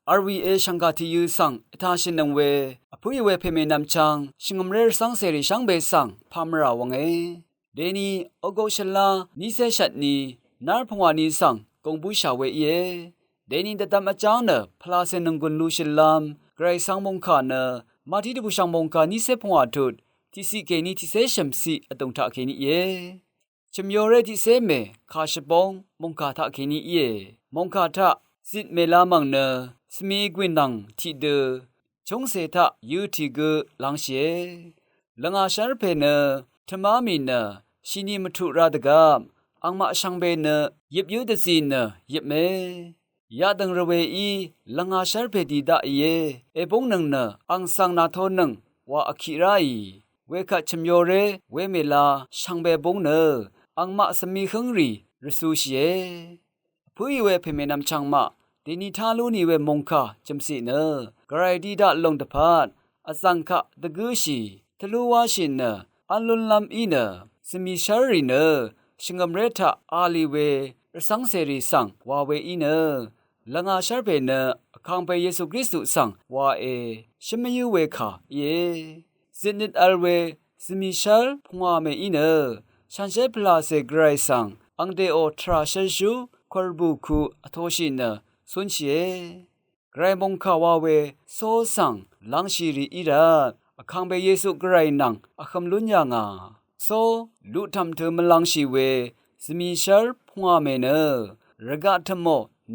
RVA ช่างกาที่ยืสังทาชินนังเวผู้ยเวเพเมนำจังชิงอมเรสังเสริช่างเบสังพามราวังเดนีอโกชลานิเซชัดนีนาร์พงวานีสังกงบุชาเวเยเดนีตะตามอาจารย์เนพลาเซนังกุนลูชิลามไกรสังมงคาเนมาที่ดบุชังมงคานิเซพงวาทุดที่สิเกนีที่เซชัมซีอตงทาเกนีเยชมยอเรที่เซเมคาชบงมงคาทาเกนีเยมงคาทาสิทเมลามังเนสมีกวินังที่เดชงเสทะยูทีเกลังเชลังอาชาร์เพเนธรรมามีเนชินีมทุราดกามอังมาชังเบเนยิบยูดซีเนยิบเมยาดังระเวอีลังอาชาร์เพดีดาเยเอบงนังเนอังสังนาโทนังว่าอคิราอีเวคะชมโยเรเวเมลาชังเบบงเนอังมาสมีขังรีรสูเชผู้ยเวเพเมนำชังมาเดนิทาลูนีเวมงคาจำสีเนกรายดีดาลงตะพานอสังคะตะกุชีทะลุวาชินเนอันลุนลำอีเนสมีชารีเนชิงกำเรทะอาลีเวรสังเสรีสังวาเวอีเนลังอาชาร์เปเนคังเปเยซูคริสต์สังวาเอชิมยูเวคาเยซินิดอัลเวสมีชาร์พงวาเมอีเนชันเชพลาเซกรายสังอังเดโอทราชันชูควรบุคูอโทชิเนสุนเชไกรมงคาวาเวโซสังลังชีรีอีราคังเบเยซูไกรนังอคัมลุญญางาโซลุทำเธอมลังชีเวสมีชาร์พงาเมเนระกะทโม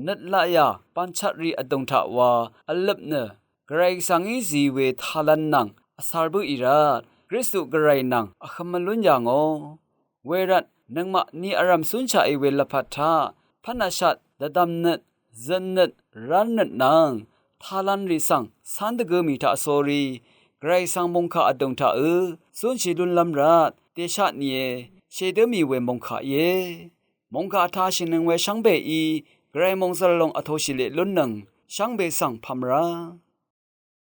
นัดละยาปัญชัรีอดงทาวาอัลลับเนไกรสังอีซีเวทาลันนังอสารบุอีราคริสตุไกรนังอคัมลุญญางอเวรัตนังมะนีอารัมสุนชาเอเวลพัทธาพันชัดดดำเนจันนัดรันนัดนางทาลันริสังสันตเกมีทาโซรีไกรสังมงคาอดงทาสุนชิลุนลำรัดเตชะเนียเชเดมีเวมงคาเยมงคาทาชินังเวชังเบอีไกรมงสลงอโทชิเลลุนนังชังเบสังพัมรา